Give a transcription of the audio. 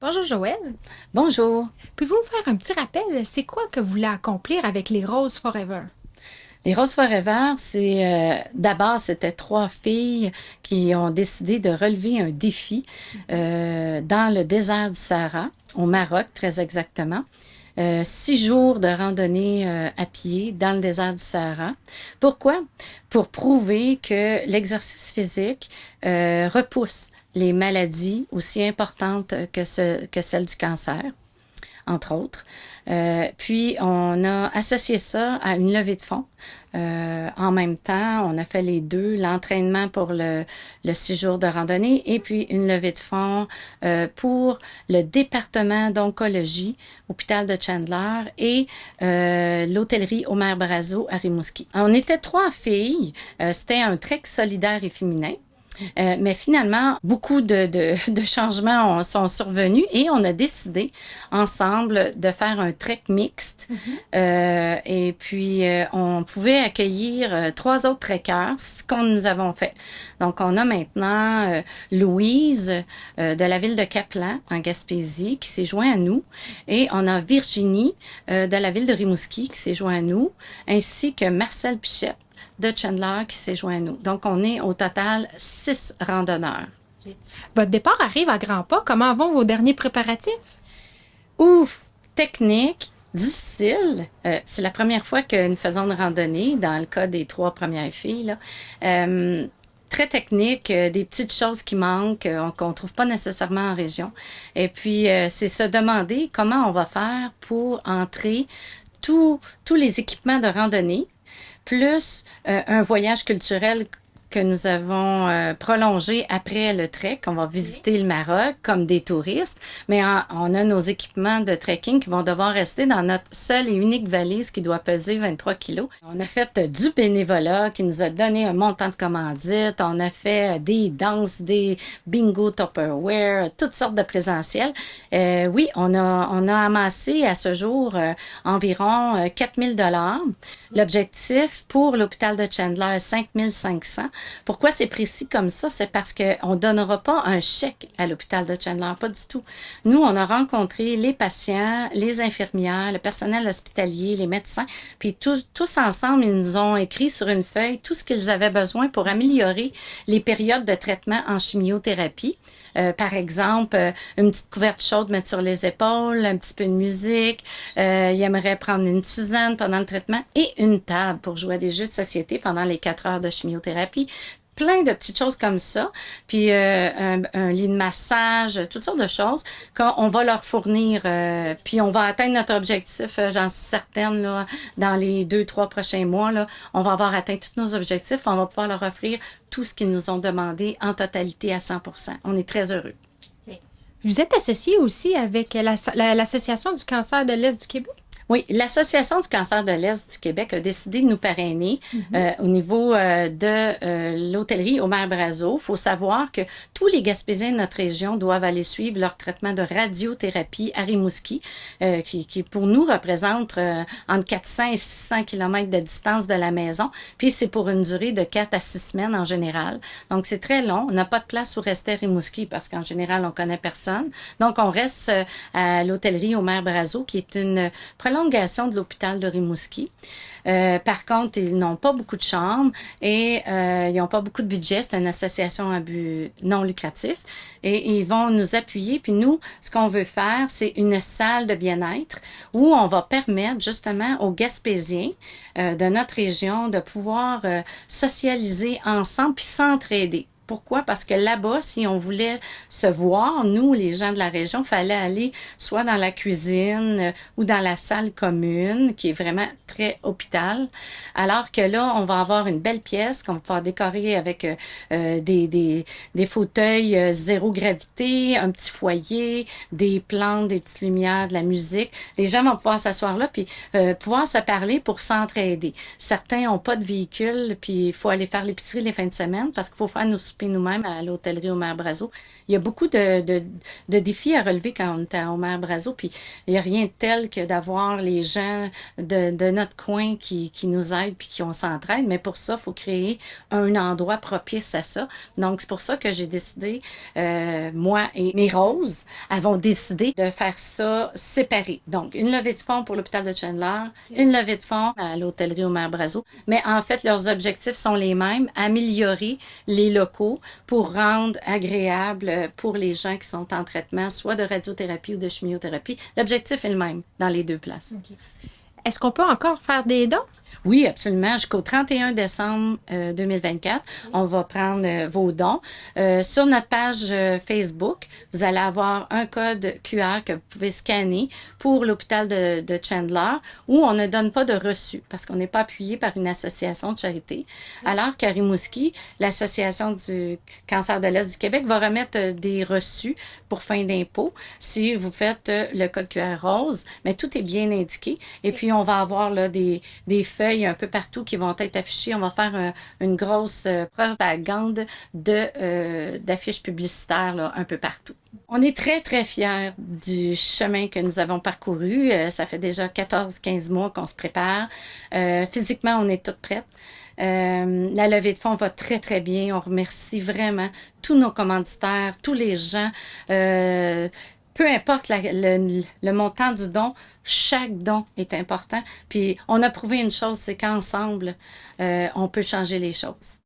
Bonjour Joël. Bonjour. Pouvez-vous me faire un petit rappel? C'est quoi que vous voulez accomplir avec les Roses Forever? Les Roses Forever, d'abord c'était trois filles qui ont décidé de relever un défi dans le désert du Sahara, au Maroc très exactement. 6 jours de randonnée à pied dans le désert du Sahara. Pourquoi? Pour prouver que l'exercice physique repousse les maladies aussi importantes que celle du cancer, entre autres. Puis, on a associé ça à une levée de fonds. En même temps, on a fait les deux, l'entraînement pour le 6 jours de randonnée et puis une levée de fonds pour le département d'oncologie, hôpital de Chandler et l'hôtellerie Omer Brazo à Rimouski. On était trois filles. C'était un trek solidaire et féminin. Mais finalement, beaucoup de changements sont survenus et on a décidé ensemble de faire un trek mixte. Et puis, on pouvait accueillir trois autres trekkers, ce qu'on nous avons fait. Donc, on a maintenant Louise de la ville de Caplan, en Gaspésie, qui s'est joint à nous. Et on a Virginie de la ville de Rimouski qui s'est joint à nous, ainsi que Marcel Pichette de Chandler qui s'est joint à nous. Donc, on est au total 6 randonneurs. Votre départ arrive à grands pas. Comment vont vos derniers préparatifs? Ouf! Technique, difficile. C'est la première fois que nous faisons une randonnée, dans le cas des trois premières filles, là. Très technique, des petites choses qui manquent, qu'on trouve pas nécessairement en région. Et puis, c'est se demander comment on va faire pour entrer tous les équipements de randonnée, plus un voyage culturel que nous avons prolongé après le trek. On va visiter le Maroc comme des touristes, mais on a nos équipements de trekking qui vont devoir rester dans notre seule et unique valise qui doit peser 23 kilos. On a fait du bénévolat qui nous a donné un montant de commandite. On a fait des danses, des bingo Tupperware, toutes sortes de présentiels. Oui, on a amassé à ce jour environ 4 000 $. L'objectif pour l'hôpital de Chandler, 5 500. Pourquoi c'est précis comme ça? C'est parce qu'on ne donnera pas un chèque à l'hôpital de Chandler, pas du tout. Nous, on a rencontré les patients, les infirmières, le personnel hospitalier, les médecins, puis tous ensemble, ils nous ont écrit sur une feuille tout ce qu'ils avaient besoin pour améliorer les périodes de traitement en chimiothérapie. Par exemple, une petite couverte chaude mettre sur les épaules, un petit peu de musique. Ils aimeraient prendre une tisane pendant le traitement et une table pour jouer à des jeux de société pendant les 4 heures de chimiothérapie. Plein de petites choses comme ça, puis un lit de massage, toutes sortes de choses qu'on va leur fournir, puis on va atteindre notre objectif, j'en suis certaine, là, dans les 2, 3 prochains mois, là, on va avoir atteint tous nos objectifs, on va pouvoir leur offrir tout ce qu'ils nous ont demandé en totalité à 100%. On est très heureux. Vous êtes associé aussi avec l'Association du cancer de l'Est du Québec? Oui, l'Association du cancer de l'Est du Québec a décidé de nous parrainer au niveau de l'hôtellerie Omer Brazo. Il faut savoir que tous les Gaspésiens de notre région doivent aller suivre leur traitement de radiothérapie à Rimouski, qui pour nous représente entre 400 et 600 kilomètres de distance de la maison. Puis c'est pour une durée de 4 à 6 semaines en général. Donc c'est très long. On n'a pas de place où rester à Rimouski parce qu'en général, on connaît personne. Donc on reste à l'hôtellerie Omer Brazo, qui est une prolongation de l'hôpital de Rimouski. Par contre, ils n'ont pas beaucoup de chambres et ils n'ont pas beaucoup de budget. C'est une association à but non lucratif et ils vont nous appuyer. Puis nous, ce qu'on veut faire, c'est une salle de bien-être où on va permettre justement aux Gaspésiens de notre région de pouvoir socialiser ensemble puis s'entraider. Pourquoi? Parce que là-bas, si on voulait se voir, nous, les gens de la région, fallait aller soit dans la cuisine ou dans la salle commune, qui est vraiment très hôpital. Alors que là, on va avoir une belle pièce qu'on va pouvoir décorer avec des fauteuils zéro gravité, un petit foyer, des plantes, des petites lumières, de la musique. Les gens vont pouvoir s'asseoir là puis pouvoir se parler pour s'entraider. Certains n'ont pas de véhicule puis il faut aller faire l'épicerie les fins de semaine parce qu'il faut faire nos soupers participer nous-mêmes à l'hôtellerie Omer Brazo. Il y a beaucoup de défis à relever quand on est à Omer Brazo, puis il n'y a rien de tel que d'avoir les gens de notre coin qui nous aident puis qui on s'entraide, mais pour ça, il faut créer un endroit propice à ça. Donc, c'est pour ça que j'ai décidé, moi et mes roses, avons décidé de faire ça séparé. Donc, une levée de fonds pour l'hôpital de Chandler, une levée de fonds à l'hôtellerie Omer Brazo, mais en fait, leurs objectifs sont les mêmes, améliorer les locaux pour rendre agréable pour les gens qui sont en traitement, soit de radiothérapie ou de chimiothérapie. L'objectif est le même dans les deux places. OK. Est-ce qu'on peut encore faire des dons? Oui, absolument. Jusqu'au 31 décembre 2024, on va prendre vos dons. Sur notre page Facebook, vous allez avoir un code QR que vous pouvez scanner pour l'hôpital de Chandler où on ne donne pas de reçu parce qu'on n'est pas appuyé par une association de charité. Alors qu'à Rimouski, l'Association du cancer de l'Est du Québec va remettre des reçus pour fin d'impôt si vous faites le code QR rose, mais tout est bien indiqué. Et puis, on va avoir là, des feuilles un peu partout qui vont être affichées. On va faire une grosse propagande d'affiches publicitaires là, un peu partout. On est très, très fiers du chemin que nous avons parcouru. Ça fait déjà 14-15 mois qu'on se prépare. Physiquement, on est toutes prêtes. La levée de fonds va très, très bien. On remercie vraiment tous nos commanditaires, tous les gens. Peu importe le montant du don, chaque don est important. Puis on a prouvé une chose, c'est qu'ensemble, on peut changer les choses.